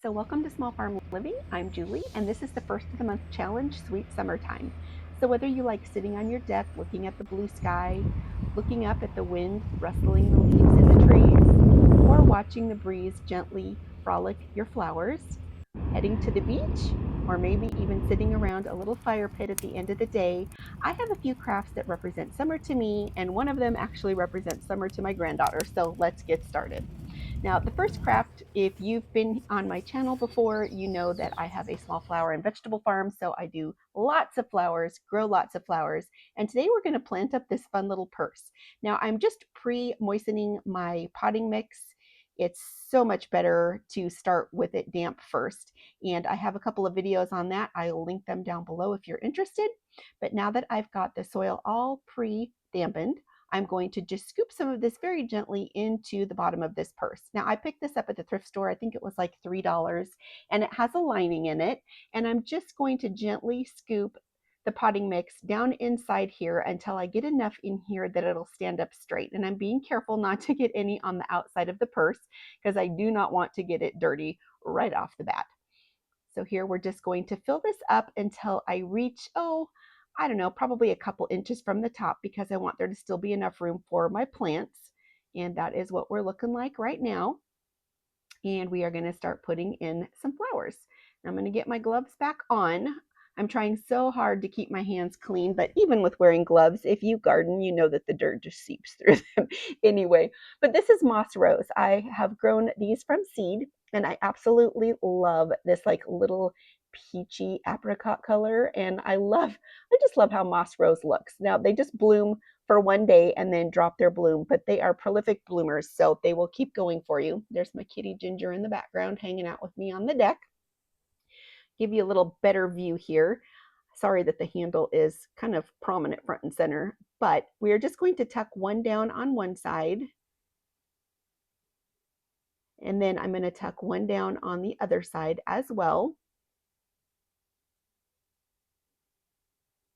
So welcome to Small Farm Living. I'm Julie, and this is the first of the month challenge, Sweet Summertime. So whether you like sitting on your deck, looking at the blue sky, looking up at the wind, rustling the leaves in the trees, or watching the breeze gently frolic your flowers, heading to the beach, or maybe even sitting around a little fire pit at the end of the day, I have a few crafts that represent summer to me, and one of them actually represents summer to my granddaughter. So let's get started. Now, the first craft, if you've been on my channel before, you know that I have a small flower and vegetable farm, so I do lots of flowers, grow lots of flowers, and today we're going to plant up this fun little purse. Now, I'm just pre-moistening my potting mix. It's so much better to start with it damp first, and I have a couple of videos on that. I'll link them down below if you're interested. But now that I've got the soil all pre-dampened, I'm going to just scoop some of this very gently into the bottom of this purse. Now, I picked this up at the thrift store. I think it was like $3, and it has a lining in it. And I'm just going to gently scoop the potting mix down inside here until I get enough in here that it'll stand up straight. And I'm being careful not to get any on the outside of the purse because I do not want to get it dirty right off the bat. So here we're just going to fill this up until I reach, I don't know, probably a couple inches from the top because I want there to still be enough room for my plants. And that is what we're looking like right now. And we are going to start putting in some flowers. Now I'm going to get my gloves back on. I'm trying so hard to keep my hands clean, but even with wearing gloves, if you garden, you know that the dirt just seeps through them anyway. But this is moss rose. I have grown these from seed, and I absolutely love this like little peachy apricot color. And I just love how moss rose looks. Now they just bloom for one day and then drop their bloom, but they are prolific bloomers, so they will keep going for you. There's my kitty Ginger in the background hanging out with me on the deck. Give you a little better view here. Sorry that the handle is kind of prominent front and center, but we are just going to tuck one down on one side, and then I'm going to tuck one down on the other side as well.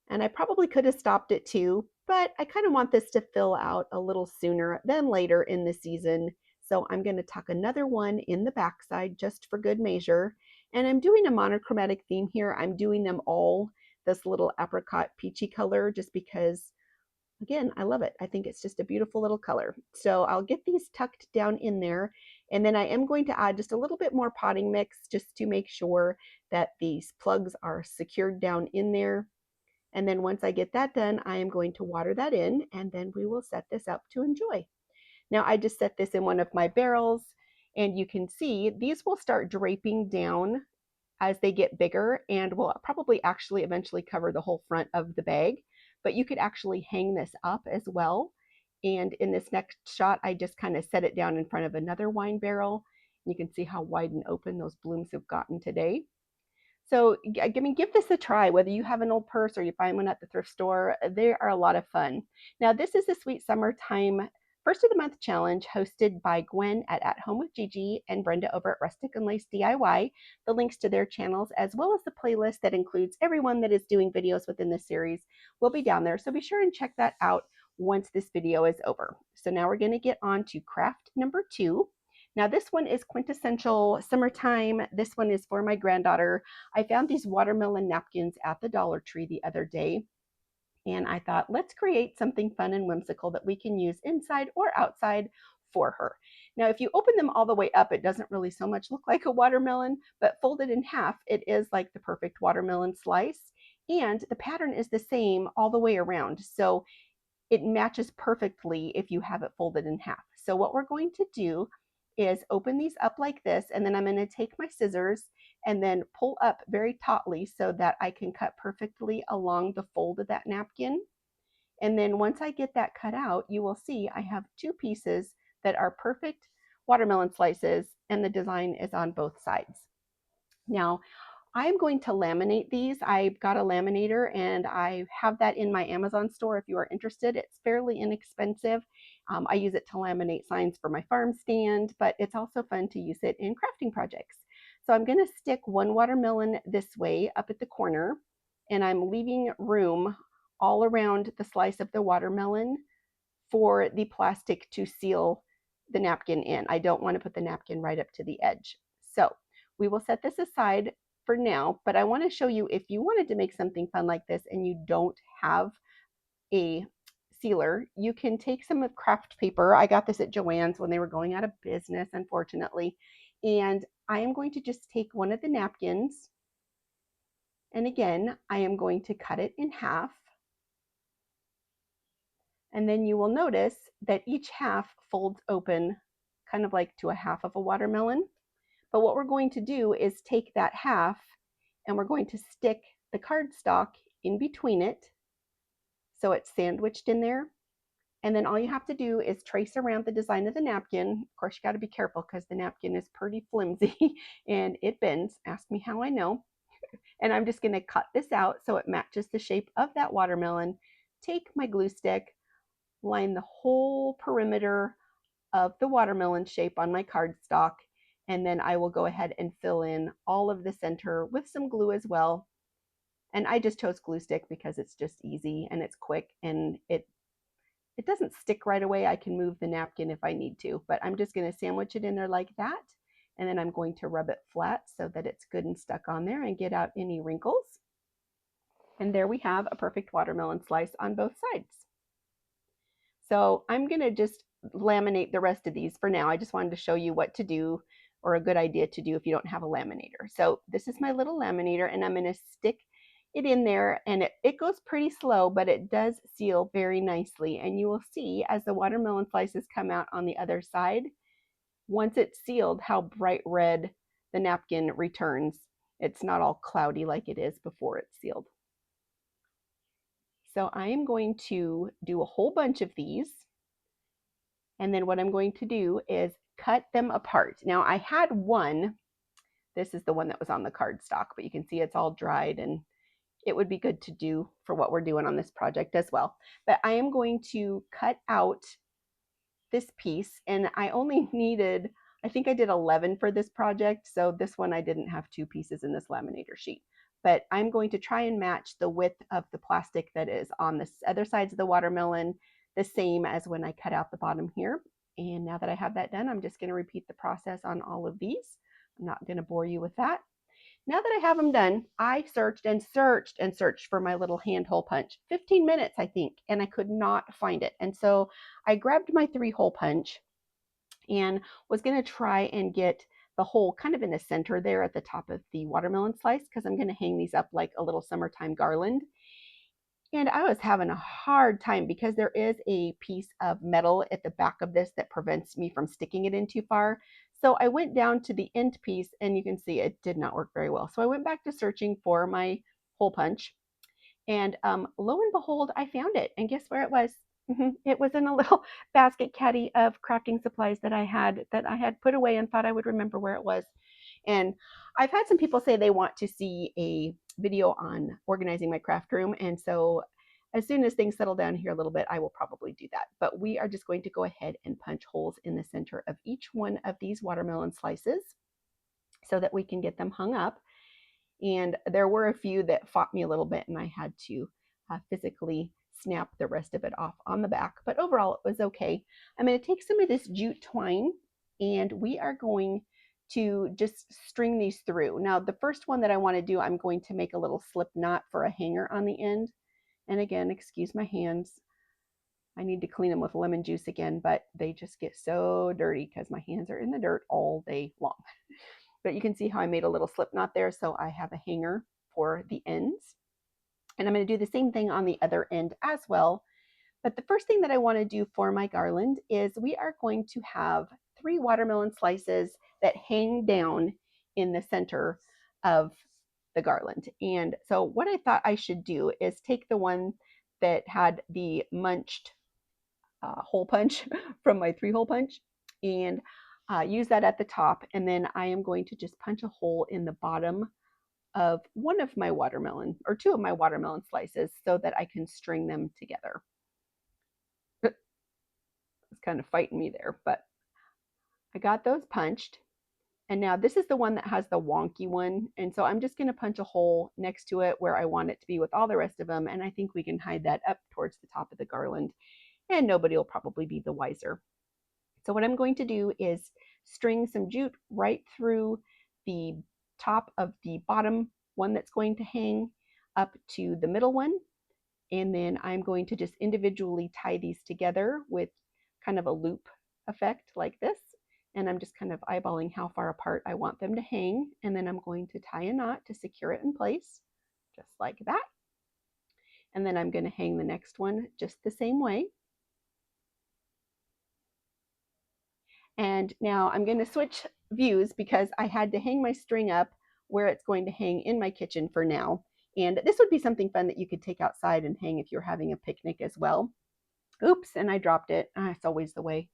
And I probably could have stopped it too, but I kind of want this to fill out a little sooner than later in the season. So I'm going to tuck another one in the backside just for good measure. And I'm doing a monochromatic theme here. I'm doing them all this little apricot peachy color just because, again, I love it. I think it's just a beautiful little color. So I'll get these tucked down in there. And then I am going to add just a little bit more potting mix just to make sure that these plugs are secured down in there. And then once I get that done, I am going to water that in, and then we will set this up to enjoy. Now I just set this in one of my barrels, and you can see these will start draping down as they get bigger and will probably actually eventually cover the whole front of the bag. But you could actually hang this up as well. And in this next shot, I just kind of set it down in front of another wine barrel. You can see how wide and open those blooms have gotten today. So, give this a try, whether you have an old purse or you find one at the thrift store. They are a lot of fun. Now, this is the Sweet Summertime First of the Month Challenge hosted by Gwen at Home with Gigi and Brenda over at Rustic and Lace DIY. The links to their channels, as well as the playlist that includes everyone that is doing videos within this series, will be down there. So be sure and check that out once this video is over. So now we're going to get on to craft number 2. Now this one is quintessential summertime. This one is for my granddaughter. I found these watermelon napkins at the Dollar Tree the other day, and I thought, let's create something fun and whimsical that we can use inside or outside for her. Now, if you open them all the way up, it doesn't really so much look like a watermelon, but folded in half, it is like the perfect watermelon slice. And the pattern is the same all the way around. So it matches perfectly if you have it folded in half. So what we're going to do is open these up like this, and then I'm going to take my scissors and then pull up very tautly so that I can cut perfectly along the fold of that napkin. And then once I get that cut out, you will see I have two pieces that are perfect watermelon slices, and the design is on both sides. Now, I'm going to laminate these. I've got a laminator and I have that in my Amazon store if you are interested. It's fairly inexpensive. I use it to laminate signs for my farm stand, but it's also fun to use it in crafting projects. So I'm going to stick one watermelon this way up at the corner, and I'm leaving room all around the slice of the watermelon for the plastic to seal the napkin in. I don't want to put the napkin right up to the edge. So We will set this aside for now, but I want to show you if you wanted to make something fun like this and you don't have a sealer, you can take some of craft paper. I got this at Joann's when they were going out of business, unfortunately. And I am going to just take one of the napkins, and again, I am going to cut it in half. And then you will notice that each half folds open kind of like to a half of a watermelon. But what we're going to do is take that half and we're going to stick the cardstock in between it so it's sandwiched in there. And then all you have to do is trace around the design of the napkin. Of course, you got to be careful because the napkin is pretty flimsy and it bends. Ask me how I know. And I'm just going to cut this out so it matches the shape of that watermelon. Take my glue stick, line the whole perimeter of the watermelon shape on my cardstock, and then I will go ahead and fill in all of the center with some glue as well. And I just chose glue stick because it's just easy and it's quick and it doesn't stick right away. I can move the napkin if I need to, but I'm just going to sandwich it in there like that. And then I'm going to rub it flat so that it's good and stuck on there and get out any wrinkles. And there we have a perfect watermelon slice on both sides. So I'm going to just laminate the rest of these for now. I just wanted to show you what to do, or a good idea to do if you don't have a laminator. So this is my little laminator, and I'm going to stick it in there, and it goes pretty slow, but it does seal very nicely. And you will see as the watermelon slices come out on the other side, once it's sealed, how bright red the napkin returns. It's not all cloudy like it is before it's sealed. So I am going to do a whole bunch of these. And then what I'm going to do is cut them apart. Now I had one, this is the one that was on the cardstock, but you can see it's all dried and it would be good to do for what we're doing on this project as well. But I am going to cut out this piece, and I only needed, I think I did 11 for this project. So this one I didn't have two pieces in this laminator sheet. But I'm going to try and match the width of the plastic that is on the other sides of the watermelon the same as when I cut out the bottom here. And now that I have that done, I'm just going to repeat the process on all of these. I'm not going to bore you with that. Now that I have them done, I searched and searched and searched for my little hand hole punch. 15 minutes, I think, and I could not find it. And so I grabbed my 3-hole punch and was going to try and get the hole kind of in the center there at the top of the watermelon slice, because I'm going to hang these up like a little summertime garland. And I was having a hard time because there is a piece of metal at the back of this that prevents me from sticking it in too far. So I went down to the end piece, and you can see it did not work very well. So I went back to searching for my hole punch, and lo and behold, I found it. And guess where it was? It was in a little basket caddy of crafting supplies that I had put away and thought I would remember where it was. And I've had some people say they want to see a video on organizing my craft room. And so as soon as things settle down here a little bit, I will probably do that. But we are just going to go ahead and punch holes in the center of each one of these watermelon slices so that we can get them hung up. And there were a few that fought me a little bit, and I had to physically snap the rest of it off on the back. But overall, it was okay. I'm going to take some of this jute twine, and we are going to just string these through. Now, the first one that I want to do, I'm going to make a little slip knot for a hanger on the end. And again, excuse my hands. I need to clean them with lemon juice again, but they just get so dirty because my hands are in the dirt all day long. But you can see how I made a little slip knot there. So I have a hanger for the ends. And I'm going to do the same thing on the other end as well. But the first thing that I want to do for my garland is we are going to have 3 watermelon slices that hang down in the center of the garland. And so what I thought I should do is take the one that had the munched hole punch from my 3-hole punch and use that at the top. And then I am going to just punch a hole in the bottom of one of my watermelon, or 2 of my watermelon slices, so that I can string them together. It's kind of fighting me there, but I got those punched. And now this is the one that has the wonky one. And so I'm just going to punch a hole next to it where I want it to be with all the rest of them. And I think we can hide that up towards the top of the garland, and nobody will probably be the wiser. So what I'm going to do is string some jute right through the top of the bottom one that's going to hang up to the middle one. And then I'm going to just individually tie these together with kind of a loop effect like this. And I'm just kind of eyeballing how far apart I want them to hang. And then I'm going to tie a knot to secure it in place, just like that. And then I'm going to hang the next one just the same way. And now I'm going to switch views because I had to hang my string up where it's going to hang in my kitchen for now. And this would be something fun that you could take outside and hang if you're having a picnic as well. Oops, and I dropped it. It's always the way.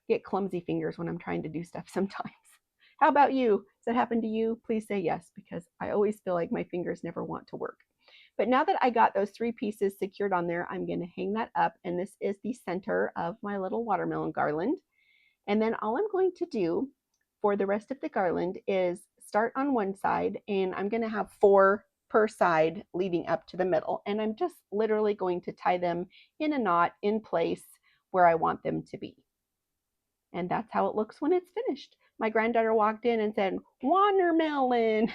I get clumsy fingers when I'm trying to do stuff sometimes. How about you? Does that happen to you? Please say yes, because I always feel like my fingers never want to work. But now that I got those 3 pieces secured on there, I'm going to hang that up. And this is the center of my little watermelon garland. And then all I'm going to do for the rest of the garland is start on one side, and I'm going to have 4 per side leading up to the middle. And I'm just literally going to tie them in a knot in place where I want them to be. And that's how it looks when it's finished. My granddaughter walked in and said, "Watermelon."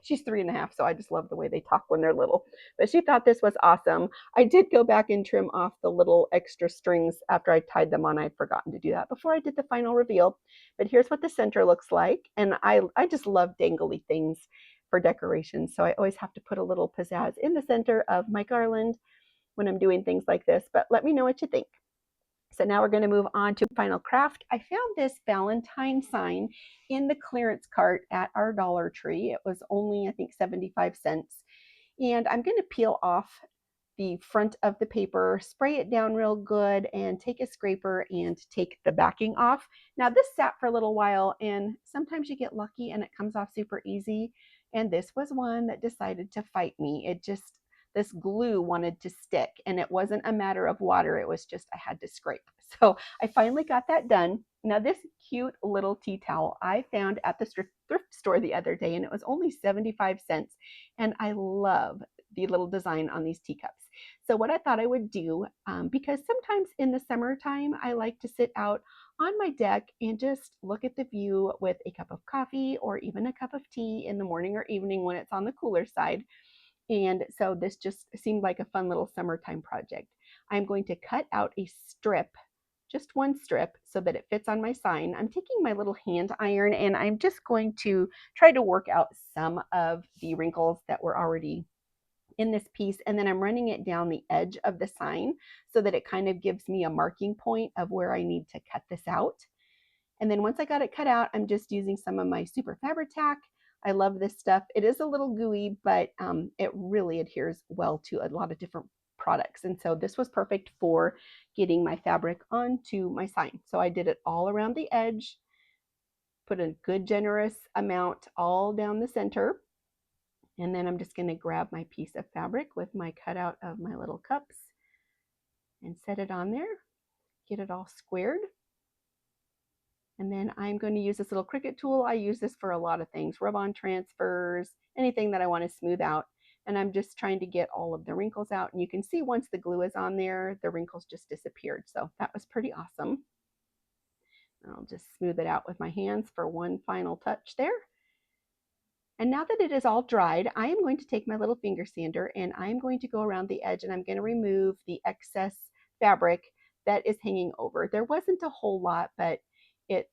She's 3.5, so I just love the way they talk when they're little. But she thought this was awesome. I did go back and trim off the little extra strings after I tied them on. I'd forgotten to do that before I did the final reveal. But here's what the center looks like. And I just love dangly things for decoration. So I always have to put a little pizzazz in the center of my garland when I'm doing things like this. But let me know what you think. So now we're going to move on to final craft. I found this Valentine sign in the clearance cart at our Dollar Tree. It was only, I think, 75 cents. And I'm going to peel off the front of the paper, spray it down real good, and take a scraper and take the backing off. Now this sat for a little while, and sometimes you get lucky and it comes off super easy. And this was one that decided to fight me. This glue wanted to stick, and it wasn't a matter of water. It was just I had to scrape. So I finally got that done. Now this cute little tea towel I found at the thrift store the other day, and it was only 75 cents. And I love the little design on these teacups. So what I thought I would do, because sometimes in the summertime, I like to sit out on my deck and just look at the view with a cup of coffee or even a cup of tea in the morning or evening when it's on the cooler side. And so this just seemed like a fun little summertime project. I'm going to cut out a strip, just one strip, so that it fits on my sign. I'm taking my little hand iron and I'm just going to try to work out some of the wrinkles that were already in this piece, and then I'm running it down the edge of the sign so that it kind of gives me a marking point of where I need to cut this out. And then once I got it cut out, I'm just using some of my Super Fabri-Tac. I love this stuff. It is a little gooey, but it really adheres well to a lot of different products. And so this was perfect for getting my fabric onto my sign. So I did it all around the edge, put a good generous amount all down the center. And then I'm just going to grab my piece of fabric with my cutout of my little cups and set it on there, get it all squared. And then I'm going to use this little Cricut tool. I use this for a lot of things, rub-on transfers, anything that I want to smooth out. And I'm just trying to get all of the wrinkles out. And you can see once the glue is on there, the wrinkles just disappeared. So that was pretty awesome. I'll just smooth it out with my hands for one final touch there. And now that it is all dried, I am going to take my little finger sander and I'm going to go around the edge and I'm going to remove the excess fabric that is hanging over. There wasn't a whole lot, but it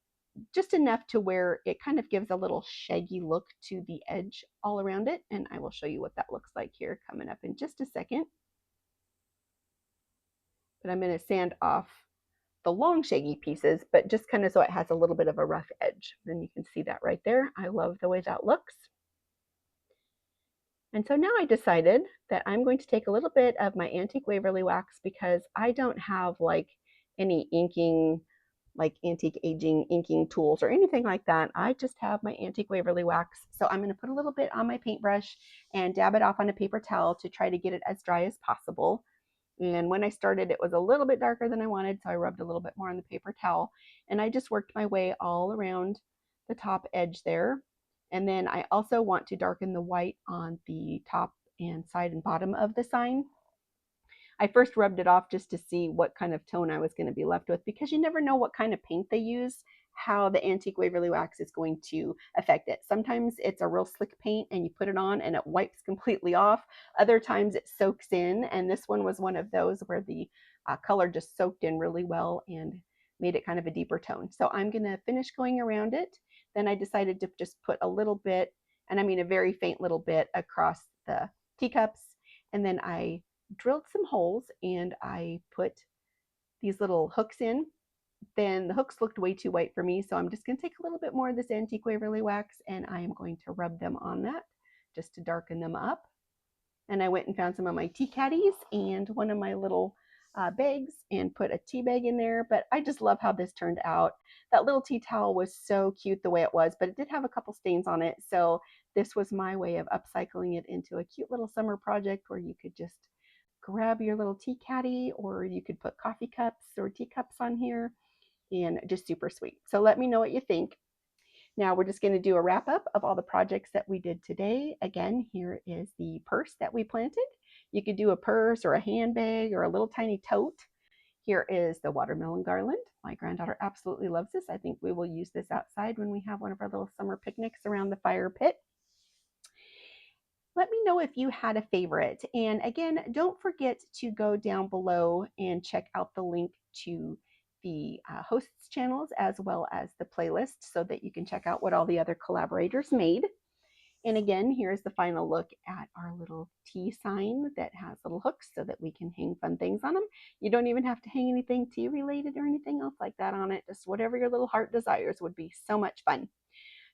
just enough to where it kind of gives a little shaggy look to the edge all around it. And I will show you what that looks like here coming up in just a second. But I'm going to sand off the long shaggy pieces, but just kind of so it has a little bit of a rough edge. And you can see that right there. I love the way that looks. And so now I decided that I'm going to take a little bit of my Antique Waverly wax because I don't have like any inking, like antique aging inking tools or anything like that. I just have my Antique Waverly wax. So I'm going to put a little bit on my paintbrush and dab it off on a paper towel to try to get it as dry as possible. And when I started, it was a little bit darker than I wanted, so I rubbed a little bit more on the paper towel. And I just worked my way all around the top edge there. And then I also want to darken the white on the top and side and bottom of the sign. I first rubbed it off just to see what kind of tone I was going to be left with because you never know what kind of paint they use, how the antique Waverly wax is going to affect it. Sometimes it's a real slick paint and you put it on and it wipes completely off. Other times it soaks in, and this one was one of those where the color just soaked in really well and made it kind of a deeper tone. So I'm going to finish going around it. Then I decided to just put a little bit, and I mean a very faint little bit, across the teacups. And then I drilled some holes and I put these little hooks in. Then the hooks looked way too white for me, so I'm just going to take a little bit more of this antique Waverly wax and I am going to rub them on that just to darken them up. And I went and found some of my tea caddies and one of my little bags and put a tea bag in there. But I just love how this turned out. That little tea towel was so cute the way it was, but it did have a couple stains on it. So this was my way of upcycling it into a cute little summer project where you could just grab your little tea caddy, or you could put coffee cups or teacups on here, and just super sweet. So let me know what you think. Now we're just going to do a wrap up of all the projects that we did today. Again, here is the purse that we planted. You could do a purse or a handbag or a little tiny tote. Here is the watermelon garland. My granddaughter absolutely loves this. I think we will use this outside when we have one of our little summer picnics around the fire pit. Let me know if you had a favorite. And again, don't forget to go down below and check out the link to the hosts channels as well as the playlist so that you can check out what all the other collaborators made. And again, here's the final look at our little tea sign that has little hooks so that we can hang fun things on them. You don't even have to hang anything tea related or anything else like that on it. Just whatever your little heart desires would be so much fun.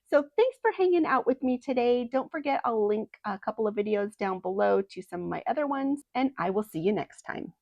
So thanks for hanging out with me today. Don't forget, I'll link a couple of videos down below to some of my other ones, and I will see you next time.